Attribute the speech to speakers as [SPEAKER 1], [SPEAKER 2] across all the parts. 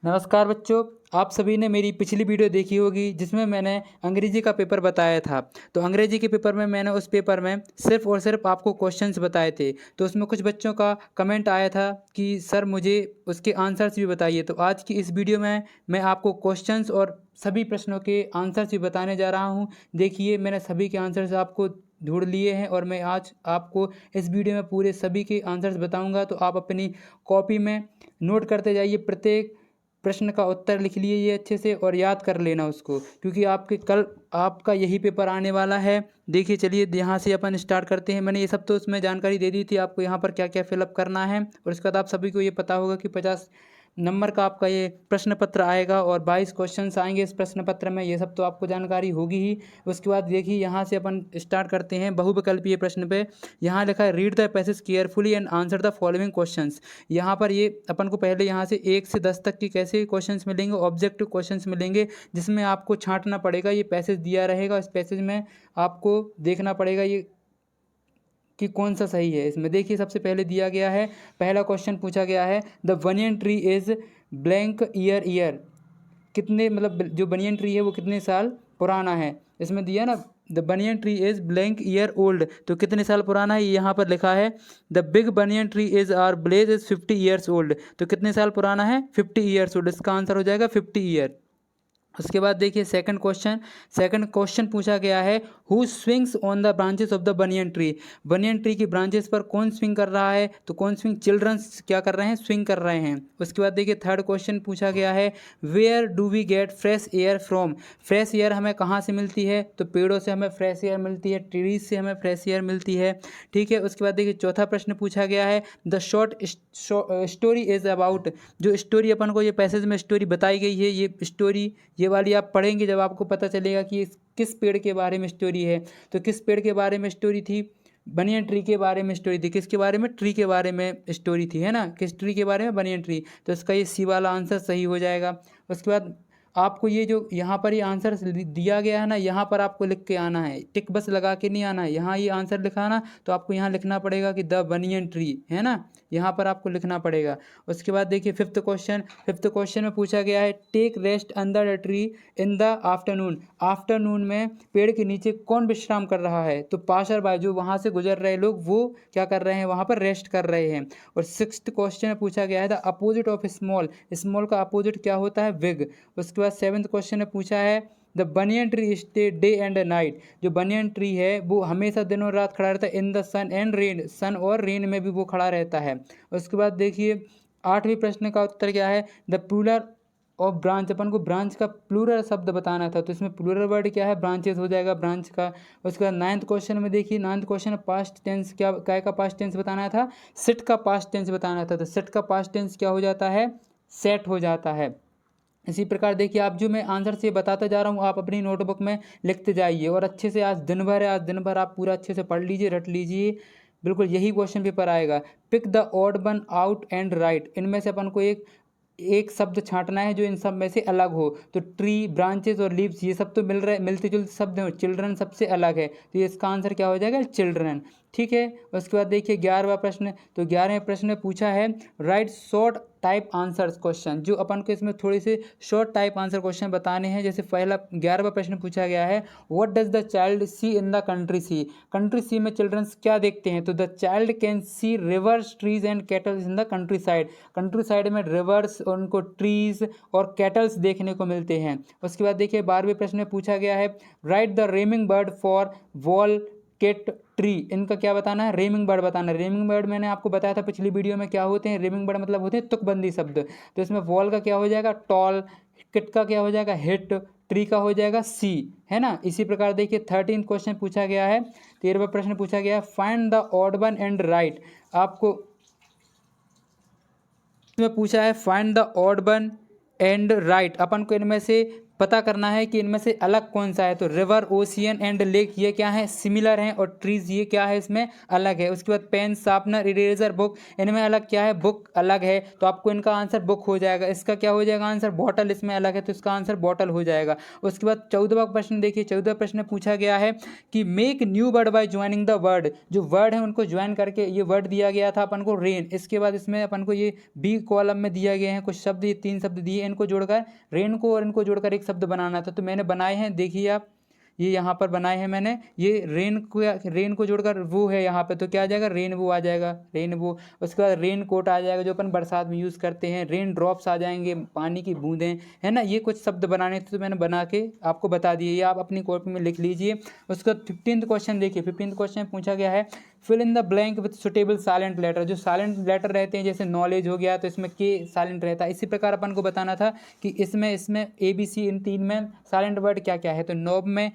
[SPEAKER 1] नमस्कार बच्चों, आप सभी ने मेरी पिछली वीडियो देखी होगी जिसमें मैंने अंग्रेजी का पेपर बताया था। तो अंग्रेजी के पेपर में मैंने उस पेपर में सिर्फ और सिर्फ आपको क्वेश्चंस बताए थे। तो उसमें कुछ बच्चों का कमेंट आया था कि सर मुझे उसके आंसर्स भी बताइए। तो आज की इस वीडियो में मैं आपको क्वेश्चंस और सभी प्रश्नों के आंसर्स भी बताने जा रहा हूँ। देखिए, मैंने सभी के आंसर्स आपको ढूंढ लिए हैं और मैं आज आपको इस वीडियो में पूरे सभी के आंसर्स बताऊँगा। तो आप अपनी कॉपी में नोट करते जाइए, प्रत्येक प्रश्न का उत्तर लिख लिए ये अच्छे से और याद कर लेना उसको, क्योंकि आपके कल आपका यही पेपर आने वाला है। देखिए, चलिए यहाँ से अपन स्टार्ट करते हैं। मैंने ये सब तो उसमें जानकारी दे दी थी आपको, यहाँ पर क्या क्या फिलअप करना है। और इसके बाद आप सभी को ये पता होगा कि 50 नंबर का आपका ये प्रश्न पत्र आएगा और 22 क्वेश्चंस आएंगे इस प्रश्न पत्र में। ये सब तो आपको जानकारी होगी ही। उसके बाद देखिए, यहाँ से अपन स्टार्ट करते हैं बहुविकल्पीय प्रश्न पे। यहाँ लिखा है read the passage carefully and answer the following questions. यहाँ पर ये अपन को पहले यहाँ से 1 से 10 तक के कैसे क्वेश्चंस मिलेंगे, ऑब्जेक्टिव क्वेश्चंस मिलेंगे, जिसमें आपको छांटना पड़ेगा। ये पैसेज दिया रहेगा, इस पैसेज में आपको देखना पड़ेगा ये कि कौन सा सही है। इसमें देखिए, सबसे पहले दिया गया है, पहला क्वेश्चन पूछा गया है the banyan tree is blank year. कितने मतलब जो बनियन ट्री है वो कितने साल पुराना है। इसमें दिया ना the banyan tree is blank year old, तो कितने साल पुराना है। यहाँ पर लिखा है the big banyan tree is are blaze is 50 years old, तो कितने साल पुराना है, 50 ईयर्स ओल्ड। इसका आंसर हो जाएगा 50 ईयर। उसके बाद देखिए सेकंड क्वेश्चन पूछा गया है who swings on the branches of the banyan tree. Banyan tree की ब्रांचेस पर कौन स्विंग कर रहा है, तो कौन स्विंग, चिल्ड्रंस क्या कर रहे हैं, स्विंग कर रहे हैं। उसके बाद देखिए थर्ड क्वेश्चन पूछा गया है where do we get fresh air from. Fresh air हमें कहाँ से मिलती है, तो पेड़ों से हमें फ्रेश एयर मिलती है, ट्रीज से हमें फ्रेश एयर मिलती है। ठीक है। उसके बाद देखिए चौथा प्रश्न पूछा गया है the short story is about. जो स्टोरी अपन को ये पैसेज में स्टोरी बताई गई है, ये स्टोरी ये वाली आप पढ़ेंगे जब आपको पता चलेगा कि किस पेड़ के बारे में स्टोरी है। तो किस पेड़ के बारे में स्टोरी थी, बनियन ट्री के बारे में स्टोरी थी। किसके बारे में, ट्री के बारे में स्टोरी थी, है ना, किस ट्री के बारे में, बनियन ट्री। तो इसका ये सी वाला आंसर सही हो जाएगा। उसके बाद आपको ये जो यहाँ पर ये आंसर दिया गया है ना, यहाँ पर आपको लिख के आना है, टिक बस लगा के नहीं आना है। यहाँ ये आंसर लिखा ना, तो आपको यहाँ लिखना पड़ेगा कि द बनियन ट्री, है ना, यहाँ पर आपको लिखना पड़ेगा। उसके बाद देखिए फिफ्थ क्वेश्चन में पूछा गया है take rest under the tree in the afternoon. Afternoon में पेड़ के नीचे कौन विश्राम कर रहा है, तो पाशर बाय, जो वहाँ से गुजर रहे लोग, वो क्या कर रहे हैं, वहाँ पर रेस्ट कर रहे हैं। और सिक्स्थ क्वेश्चन में पूछा गया है the opposite of small. Small का अपोजिट क्या होता है, बिग। उसके बाद सेवन्थ क्वेश्चन में पूछा है the banyan tree stay day and night. जो बनियन ट्री है वो हमेशा दिन और रात खड़ा रहता है in the sun and rain, sun और रेन में भी वो खड़ा रहता है। उसके बाद देखिए आठवीं प्रश्न का उत्तर क्या है द प्लूरल ऑफ ब्रांच। अपन को ब्रांच का प्लूरल शब्द बताना था, तो इसमें प्लूरल वर्ड क्या है, ब्रांचेस हो जाएगा ब्रांच का। उसके बाद नाइन्थ क्वेश्चन में देखिए, नाइन्थ क्वेश्चन पास्ट टेंस, क्या का पास्ट टेंस बताना था, सिट का पास्ट टेंस बताना था। तो सिट का पास्ट टेंस क्या हो जाता है, सेट हो जाता है। इसी प्रकार देखिए, आप जो मैं आंसर से बताता जा रहा हूँ आप अपनी नोटबुक में लिखते जाइए और अच्छे से आज दिन भर है, आज दिन भर आप पूरा अच्छे से पढ़ लीजिए, रट लीजिए। बिल्कुल यही क्वेश्चन पेपर आएगा। Pick the odd one out and write. इनमें से अपन को एक एक शब्द छांटना है जो इन सब में से अलग हो। तो ट्री, ब्रांचेस और लीव्स ये सब तो मिलते जुलते शब्द हैं। चिल्ड्रन सबसे अलग है, तो ये इसका आंसर क्या हो जाएगा, चिल्ड्रन। ठीक है। उसके बाद देखिए 11वां प्रश्न। तो 11वें प्रश्न में पूछा है right short type answers question. जो अपन को इसमें थोड़े से शॉर्ट टाइप आंसर क्वेश्चन बताने हैं। जैसे पहला 11वां प्रश्न पूछा गया है what does the child see in the countryside. Countryside में चिल्ड्रंस क्या देखते हैं, तो the child can see rivers, trees and cattles in the countryside. Countryside में रिवर्स और उनको ट्रीज और कैटल्स देखने को मिलते हैं। उसके बाद देखिए 12वें प्रश्न में पूछा गया है write the rhyming word for wall cat tree. इनका क्या बताना है, रेमिंग बर्ड बताना है। रेमिंग बर्ड मैंने आपको बताया था पिछली वीडियो में क्या होते हैं, रेमिंग बर्ड मतलब होते हैं तुकबंदी शब्द। तो इसमें वॉल का क्या हो जाएगा, टॉल, किट का क्या हो जाएगा, हिट, ट्री का हो जाएगा सी, है ना। इसी प्रकार देखिए 13 क्वेश्चन पूछा गया है, 13वां प्रश्न पूछा गया है find the odd one and write. आपको इसमें पूछा है find the odd one and write. अपन को इनमें से पता करना है कि इनमें से अलग कौन सा है। तो रिवर, ओशियन एंड लेक ये क्या है, सिमिलर हैं, और ट्रीज ये क्या है, इसमें अलग है। उसके बाद पेन, शार्पनर, इरेजर, बुक, इनमें अलग क्या है, बुक अलग है, तो आपको इनका आंसर बुक हो जाएगा। इसका क्या हो जाएगा आंसर, बॉटल, इसमें अलग है तो इसका आंसर बॉटल हो जाएगा। उसके बाद 14वां प्रश्न देखिए, 14वां प्रश्न पूछा गया है कि make new word by joining the word, जो वर्ड है उनको ज्वाइन करके ये वर्ड दिया गया था अपन को रेन। इसके बाद इसमें अपन को ये बी कॉलम में दिया गए हैं कुछ शब्द, ये 3 शब्द दिए, इनको जोड़कर रेन को और इनको जोड़कर एक शब्द बनाना था। तो मैंने बनाए हैं, देखिए आप, ये यहाँ पर बनाए हैं मैंने, ये रेन को जोड़कर वो है यहाँ पे, तो क्या आ जाएगा, रेन वो आ जाएगा, रेन वो। उसके बाद रेन कोट आ जाएगा जो अपन बरसात में यूज़ करते हैं, रेन ड्रॉप्स आ जाएंगे, पानी की बूंदें, है ना। ये कुछ शब्द बनाने थे तो मैंने बना के आपको बता दिए, ये आप अपनी कॉपी में लिख लीजिए। उसका 15th क्वेश्चन देखिए, 15th क्वेश्चन पूछा गया है fill in the blank with suitable silent letter. जो साइलेंट लेटर रहते हैं, जैसे नॉलेज हो गया तो इसमें के साइलेंट रहता है, इसी प्रकार अपन को बताना था कि इसमें ए बी सी, इन 3 में साइलेंट वर्ड क्या क्या है। तो नॉब में,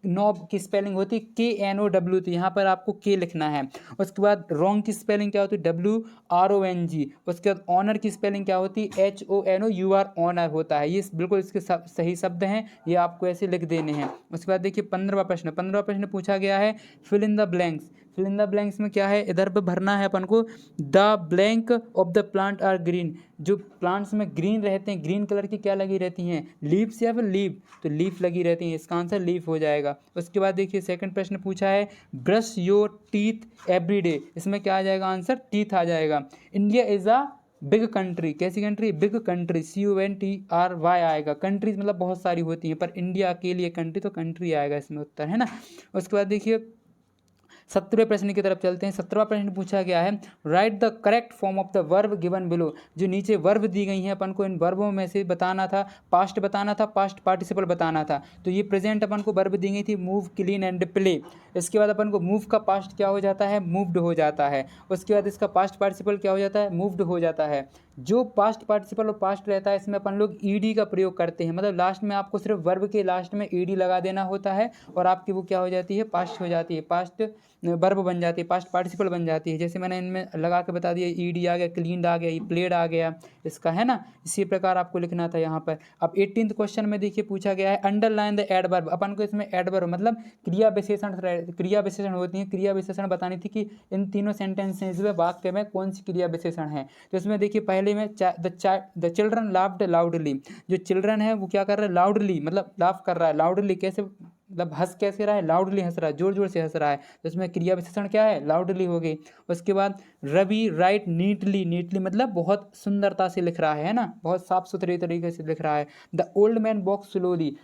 [SPEAKER 1] नॉब की स्पेलिंग होती है KNOW, तो यहाँ पर आपको के लिखना है। उसके बाद रॉन्ग की स्पेलिंग क्या होती है, WRONG। उसके बाद ऑनर की स्पेलिंग क्या होती है, HONOUR, ऑनर होता है। ये बिल्कुल इसके सही शब्द हैं, ये आपको ऐसे लिख देने हैं। उसके बाद देखिए 15वां प्रश्न, 15वां प्रश्न पूछा गया है fill in the blanks. Fill in the blanks में क्या है, इधर पे भरना है अपन को, the blank of the plant are green. जो प्लांट्स में ग्रीन रहते हैं, ग्रीन कलर की क्या लगी रहती हैं, लीव्स या फिर लीव, तो लीफ लगी रहती हैं, इसका आंसर लीफ हो जाएगा। उसके बाद देखिए सेकंड प्रश्न पूछा है brush your teeth every day, इसमें क्या आ जाएगा आंसर, टीथ आ जाएगा। India is a big country, कैसी कंट्री, बिग कंट्री, CONTRY आएगा। कंट्रीज मतलब बहुत सारी होती हैं, पर इंडिया के लिए कंट्री, तो कंट्री आएगा इसमें उत्तर, है ना। उसके बाद देखिए 17वें प्रश्न की तरफ चलते हैं। 17वां प्रश्न पूछा गया है write the correct form of the verb given below. जो नीचे वर्ब दी गई हैं अपन को इन वर्बों में से बताना था, पास्ट बताना था, पास्ट पार्टिसिपल बताना था। तो ये प्रेजेंट अपन को वर्ब दी गई थी, मूव, क्लीन एंड प्ले। इसके बाद अपन को मूव का पास्ट क्या हो जाता है, मूव्ड हो जाता है। उसके बाद इसका पास्ट पार्टिसिपल क्या हो जाता है, मूव्ड हो जाता है। जो पास्ट पार्टिसिपल और पास्ट रहता है इसमें अपन लोग ईडी का प्रयोग करते हैं, मतलब लास्ट में आपको सिर्फ वर्ब के लास्ट में ईडी लगा देना होता है और आपकी वो क्या हो जाती है, पास्ट हो जाती है, पास्ट वर्ब बन जाती है, पास्ट पार्टिसिपल बन जाती है। जैसे मैंने इनमें लगा के बता दिया, ईडी आ गया, क्लीन्ड आ गया, प्लेड आ गया इसका, है ना। इसी प्रकार आपको लिखना था यहाँ पर। अब 18th क्वेश्चन में देखिए पूछा गया है अंडरलाइन द एडवर्ब। अपन को इसमें एडवर्ब मतलब क्रिया विशेषण होती है, क्रिया विशेषण बतानी थी कि इन तीनों सेंटेंसेस में, वाक्य में कौन सी क्रिया विशेषण है। तो इसमें देखिए पहले में द चिल्ड्रन लाफ्ड लाउडली। जो चिल्ड्रन है वो क्या कर रहा है, लाउडली मतलब लाफ कर रहा है, लाउडली कैसे मतलब हंस कैसे रहा है, लाउडली हंस रहा है, जोर जोर से हंस रहा है, तो इसमें क्रिया विशेषण क्या है, लाउडली हो गई। उसके बाद रवि राइट नीटली, नीटली मतलब बहुत सुंदरता से लिख रहा है ना, बहुत साफ सुथरे तरीके से लिख रहा है। The old man walk slowly,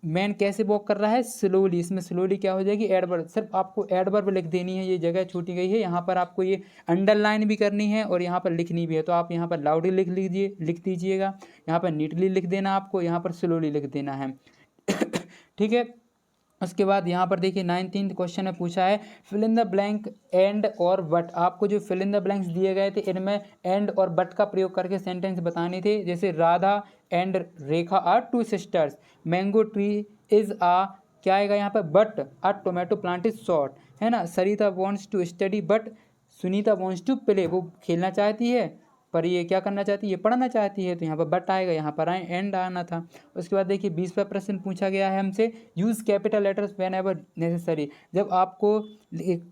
[SPEAKER 1] man कैसे वॉक कर रहा है, स्लोली। इसमें स्लोली क्या हो जाएगी, एडवर्ब। सिर्फ आपको एडवर्ब लिख देनी है, ये जगह छूटी गई है, यहाँ पर आपको ये अंडरलाइन भी करनी है और यहाँ पर लिखनी भी है। तो आप यहाँ पर लाउडली लिख दीजिएगा, यहाँ पर नीटली लिख देना आपको, यहाँ पर स्लोली लिख देना है ठीक है। उसके बाद यहाँ पर देखिए 19th क्वेश्चन में पूछा है fill in the blank and or but. आपको जो फिल इन द ब्लैंक्स दिए गए थे इनमें एंड और बट का प्रयोग करके सेंटेंस बताने थे। जैसे Radha and Rekha are 2 sisters, mango tree is uh, क्या आएगा यहाँ पर, but a tomato plant is short, है ना। Sarita wants to study but Sunita wants to play, वो खेलना चाहती है पर ये क्या करना चाहती है, ये पढ़ना चाहती है, तो यहाँ पर बट आएगा, यहाँ पर एंड आना था। उसके बाद देखिए 20वां प्रश्न पूछा गया है हमसे use capital letters when ever necessary. जब आपको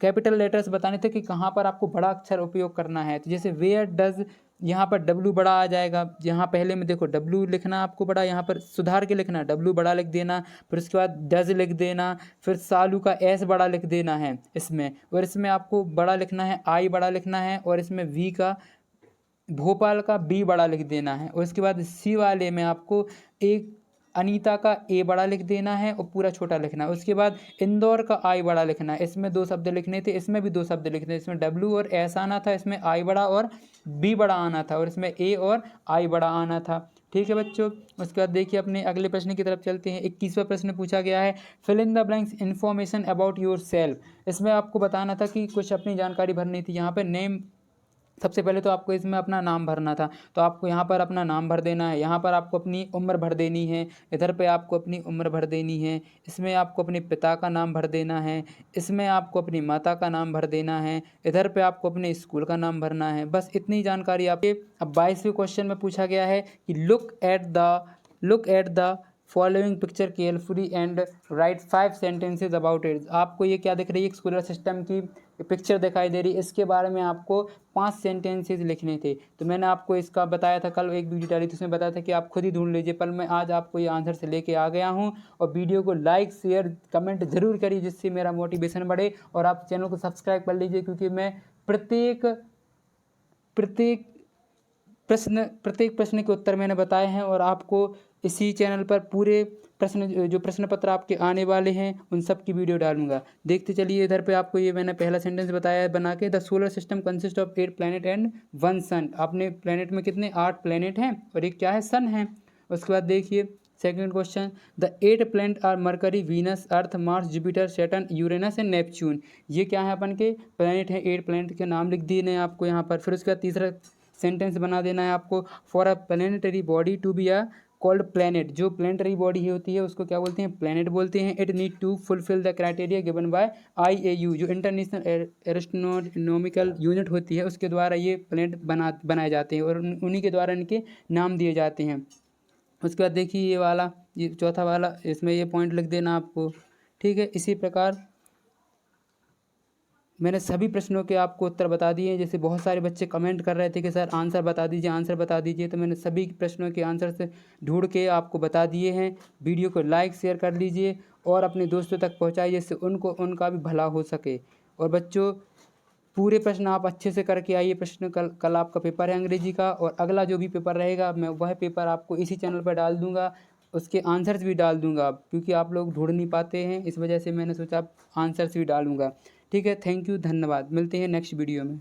[SPEAKER 1] कैपिटल लेटर्स बताने थे कि कहाँ पर आपको बड़ा अक्षर उपयोग करना है, तो जैसे वेयर डज, यहाँ पर W बड़ा आ जाएगा, यहाँ पहले में देखो W लिखना आपको बड़ा, यहाँ पर सुधार के लिखना W बड़ा लिख देना, फिर उसके बाद डज लिख देना, फिर सालू का S बड़ा लिख देना है इसमें, और इसमें आपको बड़ा लिखना है I बड़ा लिखना है, और इसमें V का, भोपाल का B बड़ा लिख देना है। और उसके बाद C वाले में आपको एक अनीता का A बड़ा लिख देना है और पूरा छोटा लिखना है। उसके बाद इंदौर का I बड़ा लिखना है, इसमें 2 शब्द लिखने थे, इसमें भी 2 शब्द लिखने थे, इसमें W और S आना था, इसमें I बड़ा और B बड़ा आना था, और इसमें A और I बड़ा आना था। ठीक है बच्चों। उसके बाद देखिए अपने अगले प्रश्न की तरफ चलते हैं। 21वां प्रश्न पूछा गया है fill in the blanks information about yourself. इसमें आपको बताना था कि कुछ अपनी जानकारी भरनी थी। यहाँ पर नेम, सबसे पहले तो आपको इसमें अपना नाम भरना था, तो आपको यहाँ पर अपना नाम भर देना है, यहाँ पर आपको अपनी उम्र भर देनी है, इधर पे आपको अपनी उम्र भर देनी है, इसमें आपको अपने पिता का नाम भर देना है, इसमें आपको अपनी माता का नाम भर देना है, इधर पे आपको अपने स्कूल का नाम भरना है। बस इतनी जानकारी आपके। अब 22वें क्वेश्चन में पूछा गया है कि look at the following picture carefully and right 5 sentences about it. आपको ये क्या दिख रही है, एक सोलर सिस्टम की पिक्चर दिखाई दे रही है, इसके बारे में आपको 5 सेंटेंसेज लिखने थे। तो मैंने आपको इसका बताया था, कल एक वीडियो डाली थी उसमें बताया था कि आप खुद ही ढूंढ लीजिए, पर मैं आज आपको ये आंसर से लेके आ गया हूँ। और वीडियो को लाइक शेयर कमेंट जरूर करिए, जिससे मेरा मोटिवेशन बढ़े। और आप चैनल को सब्सक्राइब कर लीजिए, क्योंकि मैं प्रत्येक प्रश्न के उत्तर मैंने बताए हैं, और आपको इसी चैनल पर पूरे जो प्रश्न पत्र आपके आने वाले हैं उन सब की वीडियो डालूंगा। देखते चलिए, इधर पे आपको ये मैंने पहला सेंटेंस बताया है बना के, the solar system consist of 8 planet and 1 सन। आपने प्लैनेट में कितने 8 प्लैनेट हैं और एक क्या है, सन है। उसके बाद देखिए second question, the 8 planet are Mercury Venus Earth Mars Jupiter Saturn Uranus and Neptune. ये क्या है, अपन के प्लैनेट हैं, 8 प्लैनेट के नाम लिख दिए हैं आपको यहाँ पर। फिर उसके बाद तीसरा सेंटेंस बना देना है आपको, for a planetary body to be a called planet. जो प्लैनेटरी बॉडी होती है उसको क्या बोलते हैं, प्लैनेट बोलते हैं। It need to fulfil the criteria given by IAU, जो इंटरनेशनल एस्ट्रोनॉमिकल यूनिट होती है, उसके द्वारा ये प्लैनेट बनाए जाते हैं और उन्हीं के द्वारा इनके नाम दिए जाते हैं। उसके बाद देखिए ये वाला, ये चौथा वाला, इसमें ये पॉइंट लिख देना आपको, ठीक है। इसी प्रकार मैंने सभी प्रश्नों के आपको उत्तर बता दिए हैं। जैसे बहुत सारे बच्चे कमेंट कर रहे थे कि सर आंसर बता दीजिए, आंसर बता दीजिए, तो मैंने सभी प्रश्नों के आंसर से ढूंढ के आपको बता दिए हैं। वीडियो को लाइक शेयर कर लीजिए और अपने दोस्तों तक पहुंचाइए, जिससे उनका भी भला हो सके। और बच्चों, पूरे प्रश्न आप अच्छे से करके आइए। प्रश्न कल आपका पेपर है अंग्रेजी का, और अगला जो भी पेपर रहेगा मैं वह पेपर आपको इसी चैनल पर डाल दूंगा, उसके आंसर्स भी डाल दूंगा, क्योंकि आप लोग ढूंढ नहीं पाते हैं, इस वजह से मैंने सोचा आंसर्स भी डालूंगा। ठीक है, थैंक यू, धन्यवाद। मिलते हैं नेक्स्ट वीडियो में।